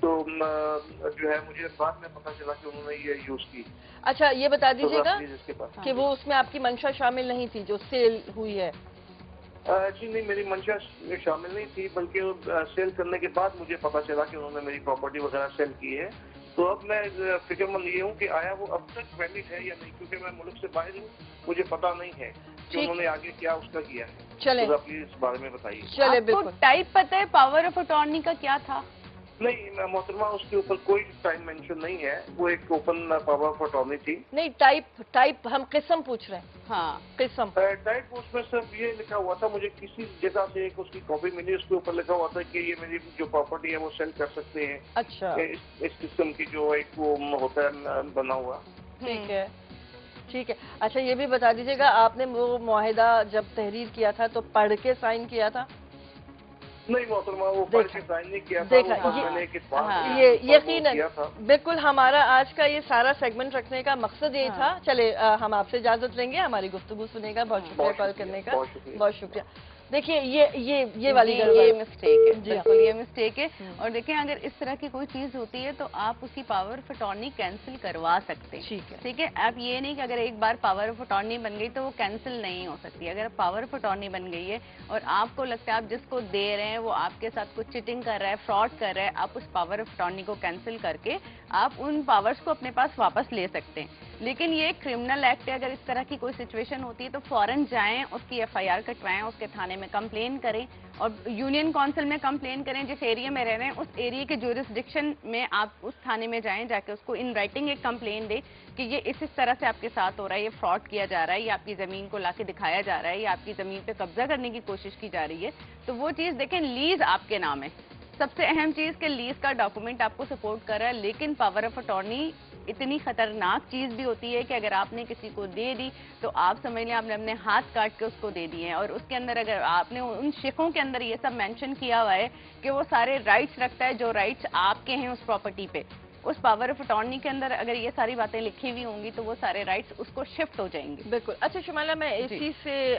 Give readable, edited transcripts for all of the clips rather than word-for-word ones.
تو جو ہے مجھے بعد میں پتا چلا کہ انہوں نے یہ یوز کی. اچھا یہ بتا دیجیے گا اس کے پاس کہ وہ اس میں آپ کی منشا شامل نہیں تھی جو سیل ہوئی ہے؟ جی نہیں، میری منشا شامل نہیں تھی، بلکہ سیل کرنے کے بعد مجھے پتا چلا کہ انہوں نے میری پراپرٹی وغیرہ سیل کی ہے. تو اب میں فکر مند یہ ہوں کہ آیا وہ اب تک ویلڈ ہے یا نہیں، کیونکہ میں ملک سے باہر ہوں، مجھے پتا نہیں ہے کہ انہوں نے آگے کیا اس کا کیا ہے. چلیں پلیز اس بارے میں بتائیے. چلے آپ کو بالکل. ٹائپ پتہ ہے پاور آف اٹارنی کا کیا تھا؟ نہیں محترمہ، اس کے اوپر کوئی ٹائم مینشن نہیں ہے، وہ ایک اوپن پاور آف اٹارنی تھی. نہیں ٹائپ ہم قسم پوچھ رہے ہیں. ہاں قسم ٹائپ اس میں صرف یہ لکھا ہوا تھا، مجھے کسی جگہ سے ایک اس کی کاپی ملی، اس کے اوپر لکھا ہوا تھا کہ یہ میری جو پراپرٹی ہے وہ سیل کر سکتے ہیں. اچھا اس قسم کی جو ایک وہ ہوتا ہے بنا ہوا. ٹھیک ہے ٹھیک ہے. اچھا یہ بھی بتا دیجیے گا آپ نے وہ معاہدہ جب تحریر کیا تھا تو پڑھ کے سائن کیا تھا؟ نہیں محترمہ، وہ پڑھ کے سائن نہیں کیا تھا. دیکھا یہ یقیناً بالکل ہمارا آج کا یہ سارا سیگمنٹ رکھنے کا مقصد یہی تھا. چلے ہم آپ سے اجازت لیں گے، ہماری گفتگو سنے گا. بہت شکریہ کال کرنے کا، بہت شکریہ. دیکھیے یہ والی یہ مسٹیک ہے، جی بالکل یہ مسٹیک ہے. اور دیکھیں اگر اس طرح کی کوئی چیز ہوتی ہے تو آپ اس کی پاور آف اٹارنی کینسل کروا سکتے ہیں. ٹھیک ہے، اب یہ نہیں کہ اگر ایک بار پاور آف اٹارنی بن گئی تو وہ کینسل نہیں ہو سکتی. اگر پاور آف اٹارنی بن گئی ہے اور آپ کو لگتا ہے آپ جس کو دے رہے ہیں وہ آپ کے ساتھ کچھ چیٹنگ کر رہا ہے، فراڈ کر رہا ہے، آپ اس پاور آف اٹارنی کو کینسل کر کے آپ ان پاورز کو اپنے پاس واپس لے سکتے ہیں. لیکن یہ کرمنل ایکٹ ہے، اگر اس طرح کی کوئی سچویشن ہوتی ہے تو فوراً جائیں، اس کی ایف آئی آر کٹوائیں، اس کے تھانے میں کمپلین کریں اور یونین کونسل میں کمپلین کریں. جس ایریا میں رہ رہے ہیں اس ایریا کے جورسڈکشن میں آپ اس تھانے میں جائیں، جا کے اس کو ان رائٹنگ ایک کمپلین دیں کہ یہ اس طرح سے آپ کے ساتھ ہو رہا ہے، یہ فراڈ کیا جا رہا ہے، یہ آپ کی زمین کو لا کے دکھایا جا رہا ہے، یا آپ کی زمین پہ قبضہ کرنے کی کوشش کی جا رہی ہے. تو وہ چیز دیکھیں، لیز آپ کے نام ہے. سب سے اہم چیز کہ لیز کا ڈاکومنٹ آپ کو سپورٹ کر رہا ہے. لیکن پاور آف اٹارنی اتنی خطرناک چیز بھی ہوتی ہے کہ اگر آپ نے کسی کو دے دی تو آپ سمجھ لیں آپ نے اپنے ہاتھ کاٹ کے اس کو دے دیے ہیں. اور اس کے اندر اگر آپ نے ان شقوں کے اندر یہ سب مینشن کیا ہوا ہے کہ وہ سارے رائٹس رکھتا ہے جو رائٹس آپ کے ہیں اس پراپرٹی پہ، اس پاور آف اٹارنی کے اندر اگر یہ ساری باتیں لکھی ہوئی ہوں گی تو وہ سارے رائٹس اس کو شفٹ ہو جائیں گے. بالکل. اچھا شمالہ، میں اس چیز سے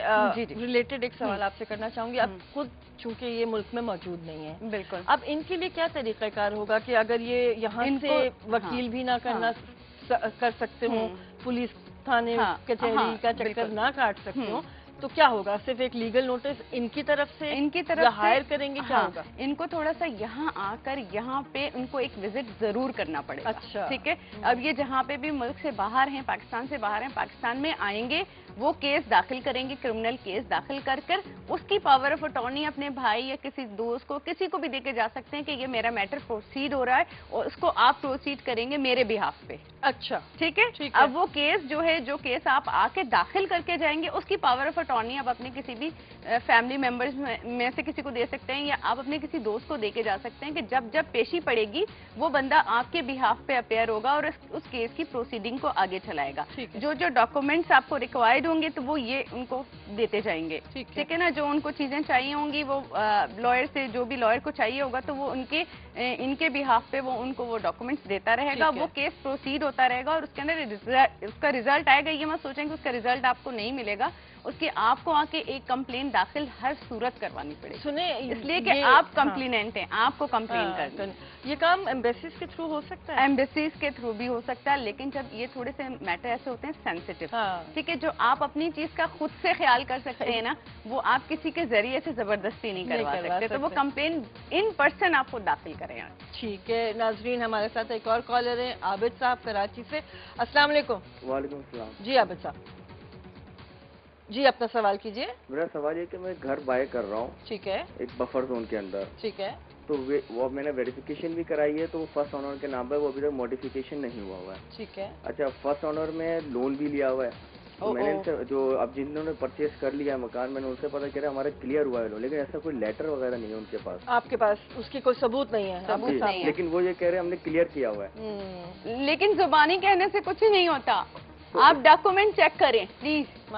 ریلیٹڈ ایک سوال آپ سے کرنا چاہوں گی. اب خود چونکہ یہ ملک میں موجود نہیں ہے، بالکل، اب ان کے لیے کیا طریقہ کار ہوگا کہ اگر یہ یہاں سے وکیل بھی نہ کر سکتے ہوں، پولیس تھانے کچہری کا چکر نہ کاٹ سکتے ہوں، تو کیا ہوگا؟ صرف ایک لیگل نوٹس ان کی طرف سے ہائر کریں گے؟ کیا ہوگا؟ ان کو تھوڑا سا یہاں آ کر یہاں پہ ان کو ایک وزٹ ضرور کرنا پڑے گا. اچھا ٹھیک ہے. اب یہ جہاں پہ بھی ملک سے باہر ہیں، پاکستان سے باہر ہیں، پاکستان میں آئیں گے، وہ کیس داخل کریں گے، کرمنل کیس داخل کر اس کی پاور آف اٹارنی اپنے بھائی یا کسی دوست کو، کسی کو بھی دے کے جا سکتے ہیں کہ یہ میرا میٹر پروسیڈ ہو رہا ہے اور اس کو آپ پروسیڈ کریں گے میرے بہاف پہ. اچھا ٹھیک ہے. اب وہ کیس جو کیس آپ آ کے داخل کر کے جائیں گے اس کی پاور آف اٹارنی آپ اپنے کسی بھی فیملی ممبرز میں سے کسی کو دے سکتے ہیں، یا آپ اپنے کسی دوست کو دے کے جا سکتے ہیں کہ جب پیشی پڑے گی وہ بندہ آپ کے بہاف پہ اپیئر ہوگا اور اس کیس کی پروسیڈنگ کو آگے چلائے گا. جو ڈاکومنٹس آپ کو ریکوائرڈ ہوں گے تو وہ یہ ان کو دیتے جائیں گے. ٹھیک ہے نا. جو ان کو چیزیں چاہیے ہوں گی وہ لائر سے، جو بھی لائر کو چاہیے ہوگا تو وہ ان کے بہاف پہ وہ ان کو وہ ڈاکومنٹس دیتا رہے گا. وہ کیس پروسیڈ ہوتا رہے گا اور اس کے اندر اس کا ریزلٹ آئے گا. یہ مت سوچیں کہ اس کا ریزلٹ آپ کو نہیں ملے گا، اس کی آپ کو آ کے ایک کمپلین داخل ہر صورت کروانی پڑے گی. سنیں، اس لیے کہ آپ کمپلیننٹ ہیں، آپ کو کمپلین کرنا. یہ کام ایمبیسیز کے تھرو ہو سکتا ہے؟ ایمبیسیز کے تھرو بھی ہو سکتا ہے، لیکن جب یہ تھوڑے سے میٹر ایسے ہوتے ہیں سینسیٹیو، ٹھیک ہے، جو آپ اپنی چیز کا خود سے خیال کر سکتے ہیں نا، وہ آپ کسی کے ذریعے سے زبردستی نہیں کروا سکتے. تو وہ کمپلین ان پرسن آپ خود داخل کریں. ٹھیک ہے. ناظرین، ہمارے ساتھ ایک اور کالر ہیں، عابد صاحب کراچی سے. السلام علیکم. وعلیکم السلام. جی عابد صاحب، جی اپنا سوال کیجیے. میرا سوال یہ کہ میں گھر بائی کر رہا ہوں. ٹھیک ہے. ایک بفر زون کے اندر. ٹھیک ہے. تو وہ میں نے ویریفیکیشن بھی کرائی ہے، تو وہ فرسٹ آنر کے نام پہ وہ ابھی تک موڈیفیکیشن نہیں ہوا ہوا ہے. ٹھیک ہے. اچھا، فرسٹ آنر میں لون بھی لیا ہوا ہے. میں نے ان سے جو اب جنہوں نے پرچیز کر لیا ہے مکان، میں نے ان سے پتا کیا ہمارا کلیئر ہوا ہے لون، لیکن ایسا کوئی لیٹر وغیرہ نہیں ہے ان کے پاس. آپ کے پاس اس کی کوئی ثبوت نہیں ہے؟ لیکن وہ یہ کہہ رہے ہیں ہم نے کلیئر کیا ہوا ہے. لیکن زبانی کہنے سے کچھ ہی نہیں ہوتا. آپ ڈاکومنٹ چیک کریں پلیز.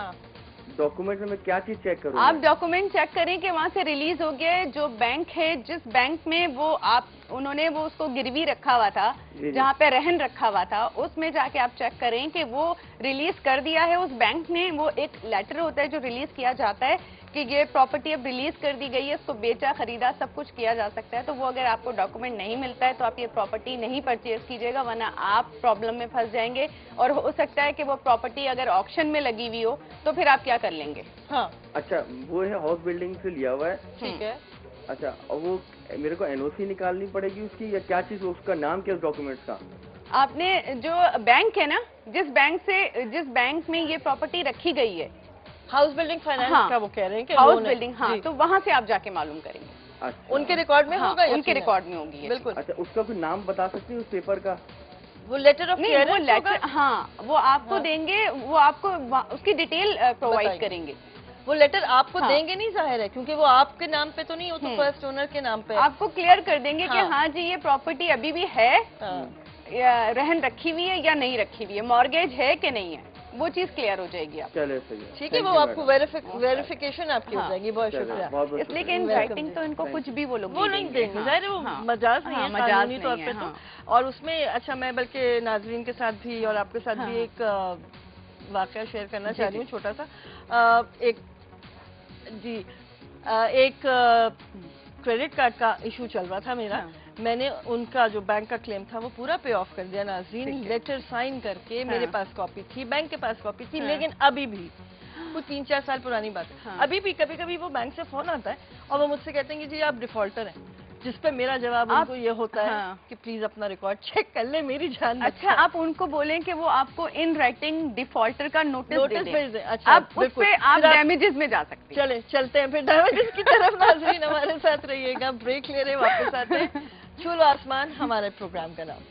ڈاکومنٹ میں کیا چیز چیک کروں؟ آپ ڈاکومنٹ چیک کریں کہ وہاں سے ریلیز ہو گیا ہے. جو بینک ہے، جس بینک میں وہ آپ انہوں نے وہ اس کو گروی رکھا ہوا تھا, جہاں پہ رہن رکھا ہوا تھا, اس میں جا کے آپ چیک کریں کہ وہ ریلیز کر دیا ہے اس بینک نے. وہ ایک لیٹر ہوتا ہے جو ریلیز کیا جاتا ہے کہ یہ پراپرٹی اب ریلیز کر دی گئی ہے, اس کو بیچا خریدا سب کچھ کیا جا سکتا ہے. تو وہ اگر آپ کو ڈاکومنٹ نہیں ملتا ہے تو آپ یہ پراپرٹی نہیں پرچیز کیجیے گا, ورنہ آپ پرابلم میں پھنس جائیں گے. اور ہو سکتا ہے کہ وہ پراپرٹی اگر آکشن میں لگی ہوئی ہو تو پھر آپ کیا کر لیں گے. ہاں اچھا وہ ہے ہاؤس بلڈنگ سے لیا ہوا ہے, ٹھیک ہے. اچھا اور وہ میرے کو این او سی نکالنی پڑے گی اس کی, یا کیا چیز, اس کا نام کیا اس ڈاکومنٹس کا؟ آپ نے جو بینک ہے نا, جس بینک میں یہ پراپرٹی رکھی گئی ہے, ہاؤس بلڈنگ فائنانس کا وہ کہہ رہے ہیں کہ ہاؤس بلڈنگ, ہاں, تو وہاں سے آپ جا کے معلوم کریں گے. ان کے ریکارڈ میں ہوگا, ان کے ریکارڈ میں ہوگی بالکل. اچھا اس کا کوئی نام بتا سکتی ہیں اس پیپر کا؟ وہ لیٹر آف کلیئرنس ہوگا, ہاں وہ آپ کو دیں گے, وہ آپ کو اس کی ڈیٹیل پرووائڈ کریں گے. وہ لیٹر آپ کو دیں گے نہیں ظاہر ہے, کیونکہ وہ آپ کے نام پہ تو نہیں, وہ تو فرسٹ اونر کے نام پہ. آپ کو کلیئر کر دیں گے کہ ہاں جی یہ پراپرٹی ابھی بھی ہے, رہن رکھی ہوئی ہے یا نہیں رکھی ہوئی ہے, مارگیج ہے کہ نہیں ہے, وہ چیز کلیئر ہو جائے گی. آپ چلے صحیح ہے, ٹھیک ہے, وہ آپ کو ویریفیکیشن آپ کی ہو جائے گی. بہت شکریہ. اس لیے کہ ان رائٹنگ تو ان کو کچھ بھی وہ لوگ نہیں دیں گے, ظاہر وہ مجاز نہیں ہے قانونی طور پہ تو. اور اس میں اچھا میں بلکہ ناظرین کے ساتھ بھی اور آپ کے ساتھ بھی ایک واقعہ شیئر کرنا چاہ رہی ہوں چھوٹا سا. ایک کریڈٹ کارڈ کا ایشو چل رہا تھا میرا, میں نے ان کا جو بینک کا کلیم تھا وہ پورا پے آف کر دیا ناظرین, لیٹر سائن کر کے. میرے پاس کاپی تھی, بینک کے پاس کاپی تھی, لیکن ابھی بھی کچھ 3-4 سال پرانی بات ہے, ابھی بھی کبھی کبھی وہ بینک سے فون آتا ہے اور وہ مجھ سے کہتے ہیں کہ جی آپ ڈیفالٹر ہیں, جس پہ میرا جواب ان کو یہ ہوتا ہے کہ پلیز اپنا ریکارڈ چیک کر لیں, میری جان. اچھا آپ ان کو بولیں کہ وہ آپ کو ان رائٹنگ ڈیفالٹر کا نوٹس بھیج دیں. اچھا آپ اس پہ آپ ڈیمیجز میں جا سکتے ہیں. چلے چلتے ہیں پھر ڈیمیجز کی طرف. ناظرین ہمارے ساتھ رہیے گا, بریک لے رہے واپس آتے ہیں. چھولو آسمان ہمارے پروگرام کا نام.